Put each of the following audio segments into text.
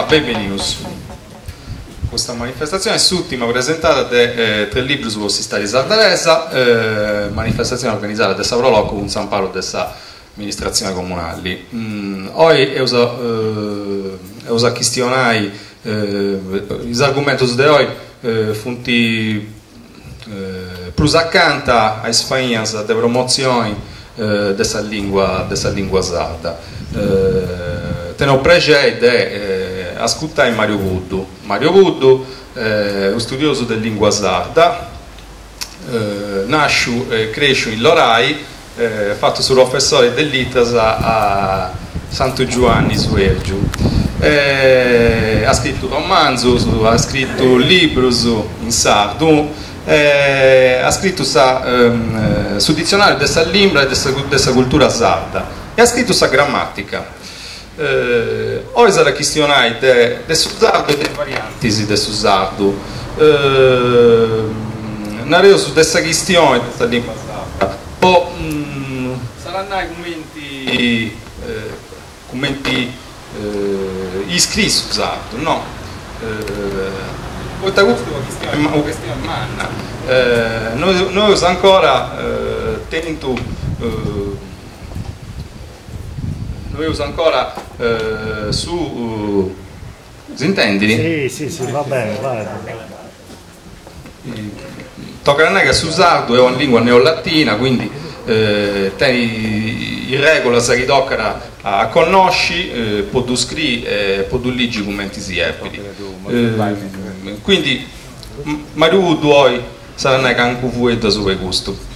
Benvenuti. Questa manifestazione è l'ultima presentata de tre libri su Sistari Sardaresa, manifestazione organizzata da Savroloco con San Paolo dessa amministrazione comunale. Oggi usa questionai gli argomenti di oggi funti plus accanta a Spagnas de promozione dessa lingua sarda. Tenho pregede ascoltare Mario Vuddu. Mario Vuddu è un studioso di lingua sarda, nasce e cresce in Lorai, fatto su professore dell'ITAS a Santo Giovanni Suergiu. Ha scritto romanzi, ha scritto libri in sardo, ha scritto sul dizionario della lingua e della cultura sarda e ha scritto sa grammatica. Ora sarà questionare del sardo e delle varianti del sardo. Narreo su questa questione della lingua sarda. Poi saranno commenti iscritti su sardo, no? Questa è una questione manna. Noi ancora su si intendi? Sì, va bene, vai. Tocca a noi che su sardo è una lingua neolatina, quindi i regola se tocca a conosci, può scrivere, può leggere commenti si eppili. Quindi Mario Vuddu oggi sarà che anche voi da suo gusto.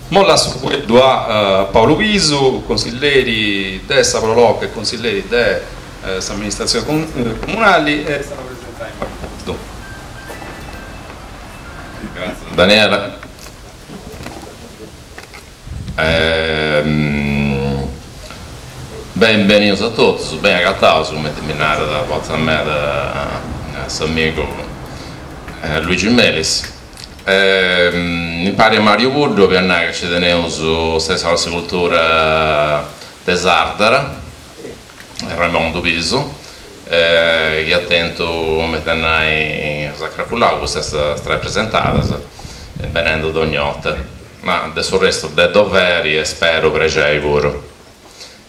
Molla su questo a Paolo Visu, consiglieri del Savroloco e consiglieri dell'amministrazione comunali e sarà presentato in Vuddu. Grazie Daniela. Benvenuti a tutti, ben agattato come terminare da vostra me da amico Luigi Melis. Mi pare Mario Vuddu che ci teniamo su stessa cultura di Sardara, Raimondo Piso, che attento come tenai Sacraculau, questa è rappresentata, venendo da ogni volta, ma del resto dei doveri e spero pregei pure.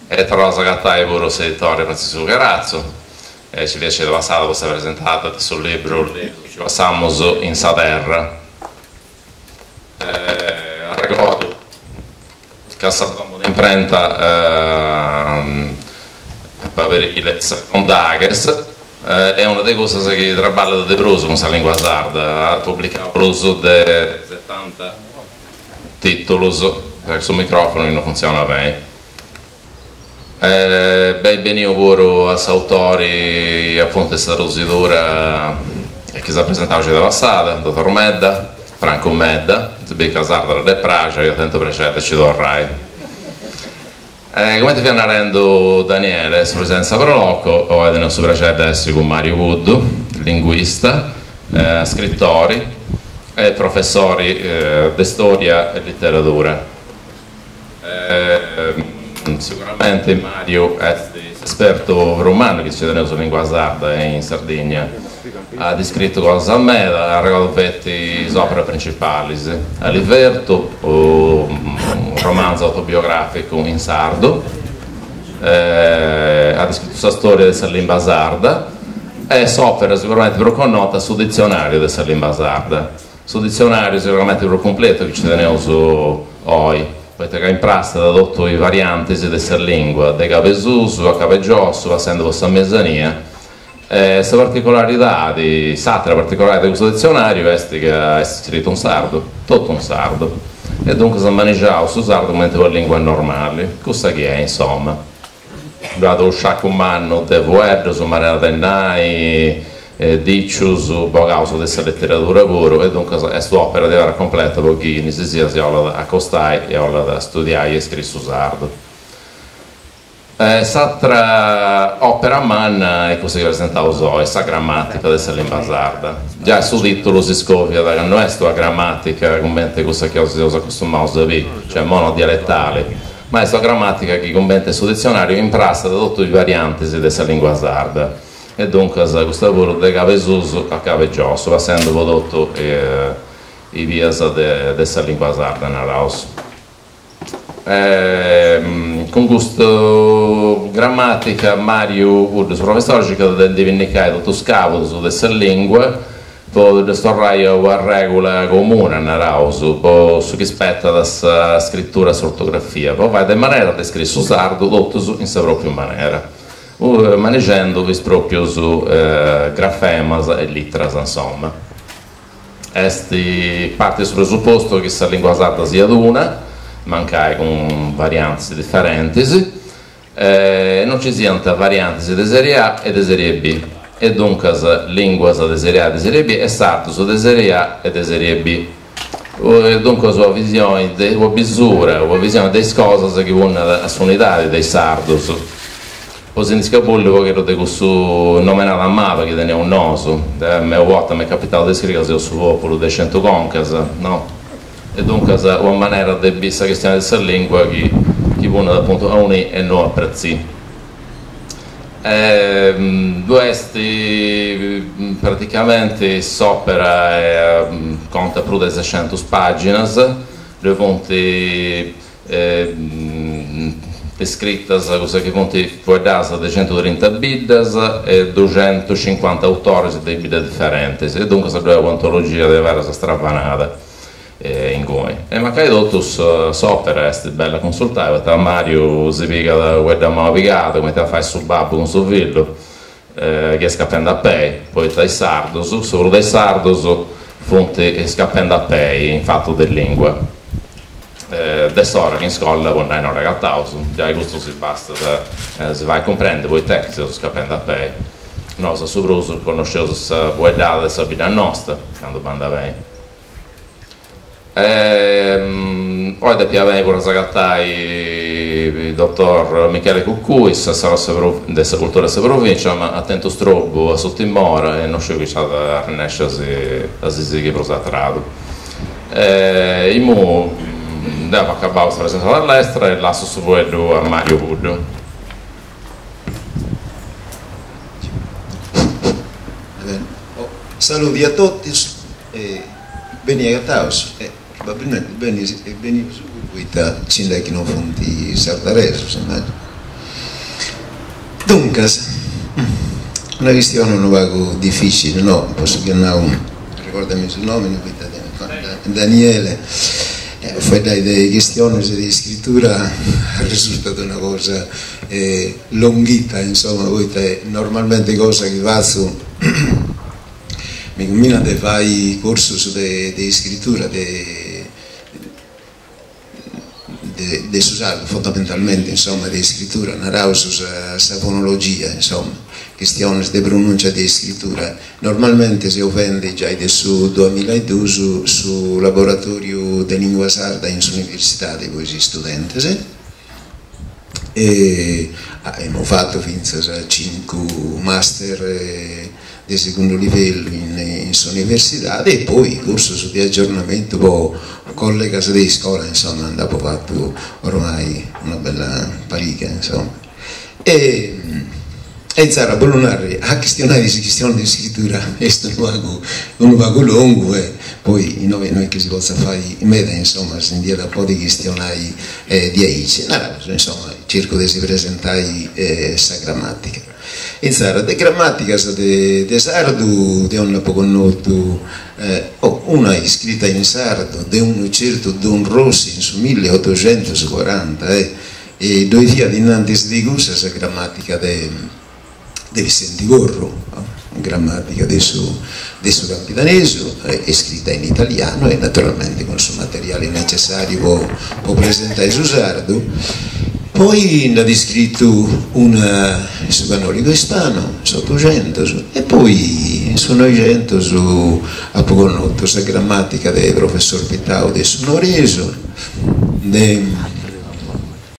E tra la gattai pure seditore Francisco Carazzo, ci piace la passata questa presentata sul libro ci passiamo in Saterra. Ricordo che a Sardegna imprenta per i secondaries è una delle cose che trabalha di proso con la lingua sarda, ha pubblicato proso di 70 titoli, perché sul microfono non funziona bene. Benvenuto pure a autori appunto questa rositura che si è presentato da passata, dottor Medda, Franco Medda, Zibicca Sardara del Pracia, io tento precedere ci dorrai. Come ti viene narrando Daniele, su presenza Proloco, ho vedo nel suo precedere con Mario Vuddu, linguista, scrittori e professori di storia e letteratura. Sicuramente Mario è esperto romano che ci tiene sulla lingua sarda in Sardegna. Ha descritto con Almeda, ha regalato le opere principali, Aliverto, un romanzo autobiografico in sardo, ha descritto la storia della lingua sarda e s'opera sicuramente più connota sul dizionario della lingua sarda. Sul dizionario sicuramente più completo che ci teniamo su oggi, perché in pratica ha adotto i varianti della lingua, da Capesusu a Capegiosso, passando per San Mezzania. Questa particolarità di satira particolare di questo dizionario è che è scritto un sardo, tutto un sardo, e dunque si è maneggiato su sardo come per lingue normali, cosa che è insomma. Abbiamo un sciacco umano di Vuerdo, su Marina Dennai, Dicciu, su Bogauso della letteratura pure, e dunque è un'opera di vera completa perché non si sia a costare e a studiare e scrivere su sardo. S'altra opera manna è così presentata oggi, questa grammatica della lingua sarda. Già il suo titolo si scopre che non è la grammatica come cosa che si usa acostumato a vedere, cioè monodialettale, ma è la grammatica che commenta il suo dizionario in pratica da tutti i varianti della lingua sarda. e dunque questo lavoro de cave susu a cave giosso, essendo prodotto i vias dessa lingua sarda naraus. Con questo grammatica Mario Urdes professore che deve diventare tutto scavo su questa lingua poi storrai una regola comune naraus su che spetta da scrittura e ortografia poi vai in maniera di scrivere su sardo tutto in sua propria maniera maneggiando proprio su grafemas e litteras insomma parte sul presupposto che questa lingua sarda sia una mancai con varianti differenti non ci siano varianti di serie A e di serie B e dunque lingue di serie A e di serie B e sardo di serie A e di serie B e dunque la visione la misura la visione delle cose che vanno a unità dei sardos poi in scapullo che ero di questo nominato a mappa che tenia un noso mia volta mi è capitato di scrivere sul popolo dei 100 concas no? E dunque una maniera di questa questione della lingua che vuole appunto a unire e non a prezzi. Questi praticamente s'opera conta più di 600 pagine, le fonti descritte cosa che fonti fuori di 130 biddas e 250 autori di bidde differenti e dunque sarebbe un'antologia di vera stravanata. In Goi. E magari tutto s'opera è bella consultare, perché Mario si piega da guarda mal pigato, come te fai sul babbo con suo figlio, che scappando a pei, poi dai sardos, solo dai sardos, fonte scappando a pei, in fatto di lingua. Adesso ora che in scuola con noi non ragattauso, già questo si basta, si va a comprendere poi te che si scappando a pei. No, se sopruso conoscevo la guardata della vita nostra, quando banda a pei. Poi da Piave pure Zagattai il dottor Michele Cuccuis della cultura della provincia ma attento strobo a Sottimora e non so che c'è da rinescersi a Sisi prosatrato e mo devo acabare questa presenza dall'estero e lascio su quello a Mario Buddo. Saluti a tutti e bene a taus probabilmente bene su questa cinta che non fonti sardareso dunque una questione non va difficile no posso chiamare un ricordami il nome Daniele poi delle questioni di scrittura risulta una cosa lunghita insomma poi normalmente cosa che faccio mi combina di fare i corsi di scrittura di usare fondamentalmente insomma di scrittura narrare sulla fonologia insomma questioni di pronuncia di scrittura normalmente si offende già adesso 2012 sul laboratorio di lingua sarda in università di questi studenti e abbiamo fatto fino a 5 master di secondo livello in università e poi corso di aggiornamento con le case di scuola insomma andavo fatto ormai una bella parica insomma e iniziare a bolonare a questione di scrittura questo un vago lungo e poi noi che si possa fare in media insomma si indica un po' di questioni di aici insomma cerco di si presentare questa grammatica iniziare di grammatica di sardo di un po' conosciuto una è scritta in sardo di un certo Don Rossi in 1840 e due via dinanzi di questa grammatica di Vicente Gorro grammatica del suo capitanesio è scritta in italiano e naturalmente con il suo materiale necessario può presentare su sardo poi ha scritto una su canonico ispano su 800 e poi su 900 su a poco noto la grammatica del professor Pitao del Sonoreso